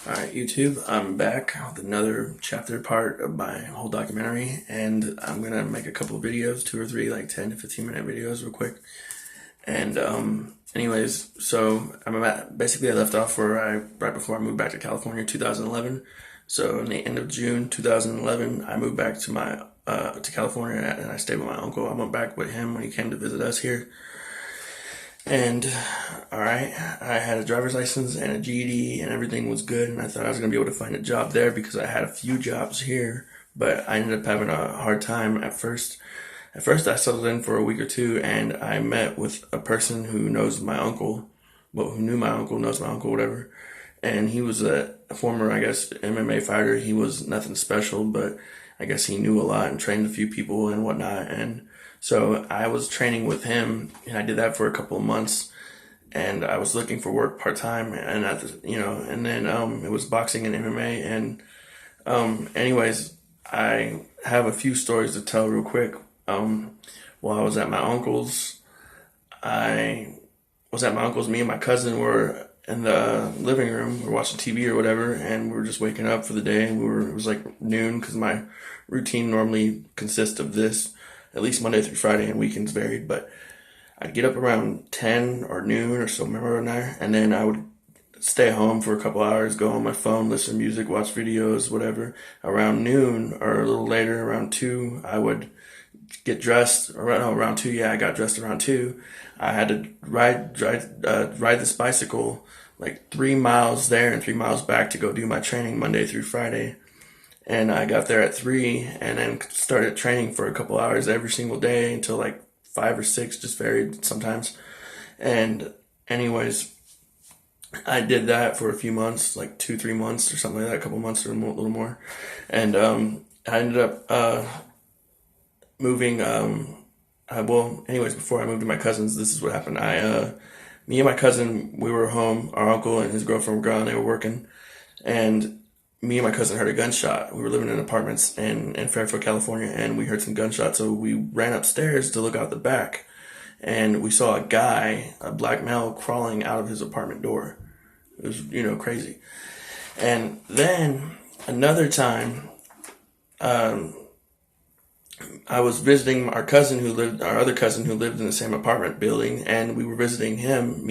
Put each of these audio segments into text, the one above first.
Alright, YouTube, I'm back with another chapter part of my whole documentary, and I'm gonna make a couple of videos, two or three, like 10 to 15 minute videos, real quick. And, anyways, so basically I left off right before I moved back to California, 2011. So, in the end of June 2011, I moved back to California, and I stayed with my uncle. I went back with him when he came to visit us here. And all right, I had a driver's license and a GED, and everything was good. And I thought I was gonna be able to find a job there because I had a few jobs here, but I ended up having a hard time at first. At first, I settled in for a week or two, and I met with a person who knows my uncle, well, who knew my uncle, knows my uncle, whatever. And he was a former, I guess, MMA fighter. He was nothing special, but I guess he knew a lot and trained a few people and whatnot. And so I was training with him, and I did that for a couple of months. And I was looking for work part time, and and then it was boxing and MMA. And anyways, I have a few stories to tell real quick. While I was at my uncle's, I was at my uncle's. Me and my cousin were in the living room. We were watching TV or whatever, and we were just waking up for the day. It was like noon because my routine normally consists of this, at least Monday through Friday, and weekends varied. But I'd get up around 10 or noon or so, remember around there, and then I would stay home for a couple hours, go on my phone, listen to music, watch videos, whatever. Around noon or a little later, around 2, I would get dressed. Around 2, yeah, I got dressed around 2. I had to ride this bicycle like 3 miles there and 3 miles back to go do my training Monday through Friday. And I got there at 3 and then started training for a couple hours every single day until like 5 or 6, just varied sometimes. And anyways, I did that for a few months, like 2, 3 months or something like that, a couple months or a little more. And I ended up moving. Well, anyways, before I moved to my cousin's, this is what happened. Me and my cousin, we were home. Our uncle and his girlfriend were gone. They were working, and me and my cousin heard a gunshot. We were living in apartments in Fairfield, California, and we heard some gunshots. So we ran upstairs to look out the back, and we saw a guy, a black male, crawling out of his apartment door. It was, crazy. And then another time, I was visiting our other cousin who lived in the same apartment building, and we were visiting him,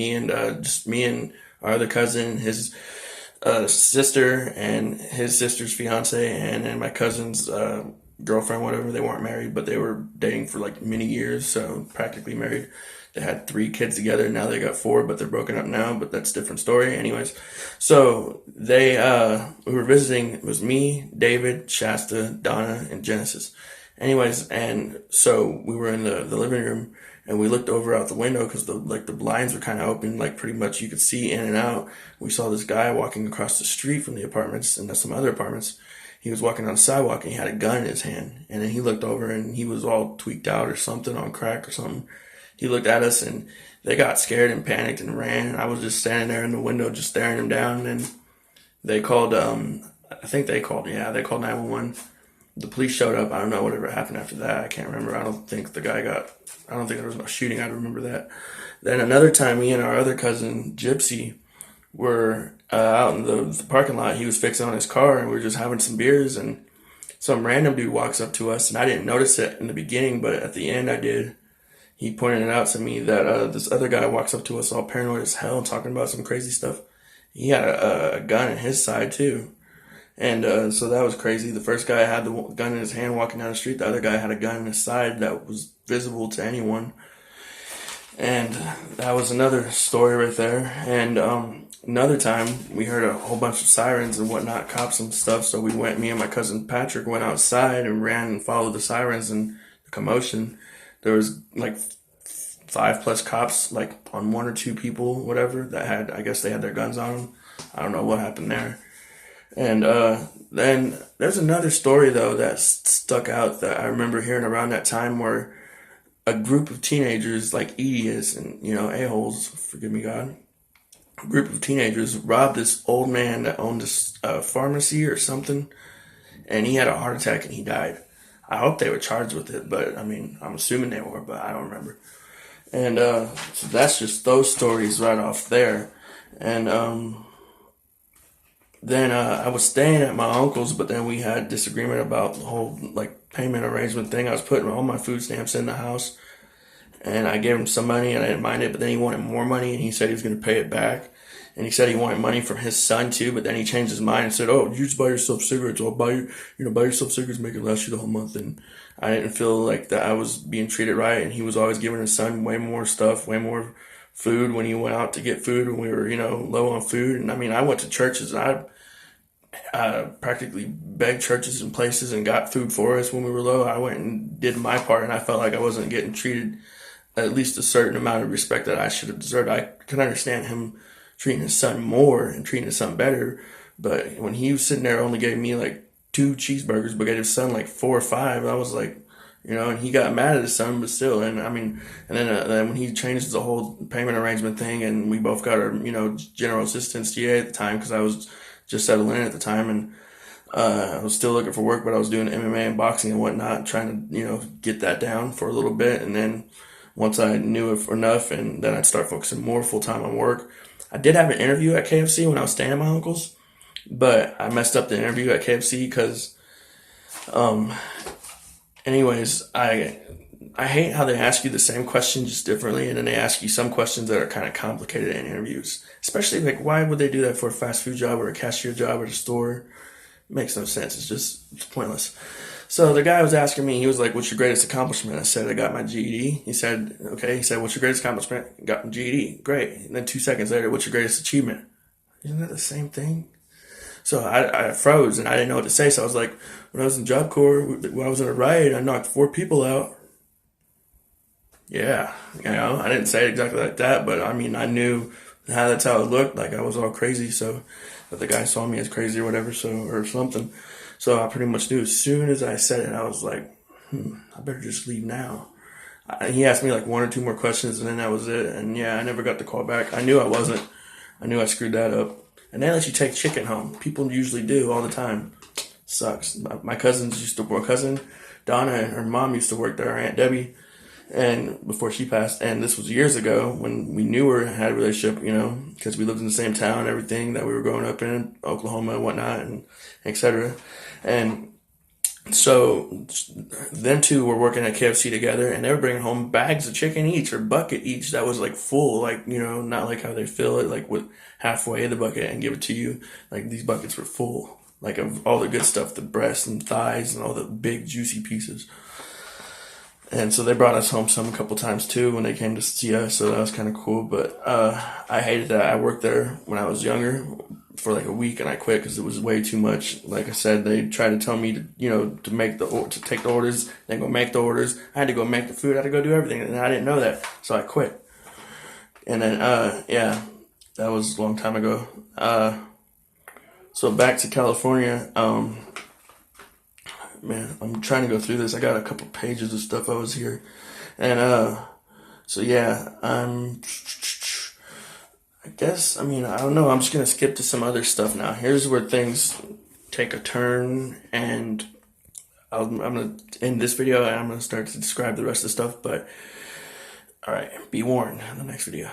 just me and our other cousin, his sister and his sister's fiance, and my cousin's girlfriend, whatever. They weren't married, but they were dating for like many years, so practically married. They had 3 kids together. Now they got 4, but they're broken up now. But that's a different story. Anyways, so we were visiting. It was me, David, Shasta, Donna, and Genesis. Anyways, and so we were in the living room, and we looked over out the window because the blinds were kind of open, like pretty much you could see in and out. We saw this guy walking across the street from the apartments and some other apartments. He was walking on the sidewalk, and he had a gun in his hand. And then he looked over, and he was all tweaked out or something, on crack or something. He looked at us, and they got scared and panicked and ran. And I was just standing there in the window, just staring him down. And they called, I think they called 911. The police showed up. I don't know whatever happened after that. I can't remember. I don't think there was no shooting. I remember that. Then another time, me and our other cousin, Gypsy, were out in the parking lot. He was fixing on his car, and we were just having some beers, and some random dude walks up to us, and I didn't notice it in the beginning, but at the end I did. He pointed it out to me that this other guy walks up to us all paranoid as hell, talking about some crazy stuff. He had a gun in his side too. And so that was crazy. The first guy had the gun in his hand walking down the street. The other guy had a gun in his side that was visible to anyone. And that was another story right there. And another time, we heard a whole bunch of sirens and whatnot, cops and stuff. So me and my cousin Patrick went outside and ran and followed the sirens and the commotion. There was like 5+ cops, like on 1 or 2 people, whatever, I guess they had their guns on them. I don't know what happened there. And then there's another story though that stuck out that I remember hearing around that time, where a group of teenagers like idiots and a-holes, forgive me God, a group of teenagers robbed this old man that owned this pharmacy or something, and he had a heart attack and he died. I hope they were charged with it, but I mean, I'm assuming they were, but I don't remember. And so that's just those stories right off there. And then I was staying at my uncle's, but then we had disagreement about the whole like payment arrangement thing. I was putting all my food stamps in the house, and I gave him some money, and I didn't mind it. But then he wanted more money, and he said he was going to pay it back. And he said he wanted money from his son too, but then he changed his mind and said, "Oh, you just buy yourself cigarettes. I'll buy you, buy yourself cigarettes, make it last you the whole month." And I didn't feel like that I was being treated right. And he was always giving his son way more stuff, way more food when he went out to get food when we were, low on food. And I mean, I went to churches and I practically begged churches and places and got food for us when we were low. I went and did my part, and I felt like I wasn't getting treated at least a certain amount of respect that I should have deserved. I can understand him treating his son more and treating his son better, but when he was sitting there only gave me like 2 cheeseburgers but gave his son like 4 or 5, I was like, and he got mad at his son, but still. And I mean, and then when he changed the whole payment arrangement thing, and we both got our general assistance GA at the time, because I was just settling in at the time, and I was still looking for work, but I was doing MMA and boxing and whatnot, trying to get that down for a little bit. And then once I knew it enough, and then I'd start focusing more full time on work. I did have an interview at KFC when I was staying at my uncle's, but I messed up the interview at KFC because, anyways, I hate how they ask you the same question just differently, and then they ask you some questions that are kind of complicated in interviews. Especially, like, why would they do that for a fast food job or a cashier job at a store? It makes no sense. It's pointless. So the guy was asking me, he was like, "What's your greatest accomplishment?" I said, "I got my GED." He said, "Okay." He said, "What's your greatest accomplishment?" "Got my GED." "Great." And then 2 seconds later, "What's your greatest achievement?" Isn't that the same thing? So I froze and I didn't know what to say. So I was like, "When I was in Job Corps, when I was in a riot, I knocked 4 people out." Yeah, I didn't say it exactly like that, but I mean, I knew how that's how it looked. Like I was all crazy, so that the guy saw me as crazy or whatever, or something. So I pretty much knew as soon as I said it, I was like, I better just leave now. He asked me like 1 or 2 more questions, and then that was it. And yeah, I never got the call back. I knew I wasn't. I knew I screwed that up. And they let you take chicken home. People usually do all the time. Sucks. My cousins used to work. Cousin Donna and her mom used to work there, Aunt Debbie, and before she passed. And this was years ago when we knew her, had a relationship, because we lived in the same town and everything that we were growing up in, Oklahoma and whatnot, and etc. And so them two were working at KFC together, and they were bringing home bags of chicken each or bucket each that was like full, like, not like how they fill it like with halfway of the bucket and give it to you. Like these buckets were full, like of all the good stuff, the breasts and thighs and all the big juicy pieces. And so they brought us home a couple times too when they came to see us, so that was kind of cool. But I hated that. I worked there when I was younger for like a week, and I quit because it was way too much. Like I said, they tried to tell me to to take the orders, then go make the orders. I had to go make the food. I had to go do everything, and I didn't know that, so I quit. And then yeah, that was a long time ago. So back to California. Man, I'm trying to go through this. I got a couple pages of stuff I was here. And, so yeah, I guess, I don't know. I'm just going to skip to some other stuff now. Here's where things take a turn, and I'm going to end this video, and I'm going to start to describe the rest of the stuff. But, alright, be warned in the next video.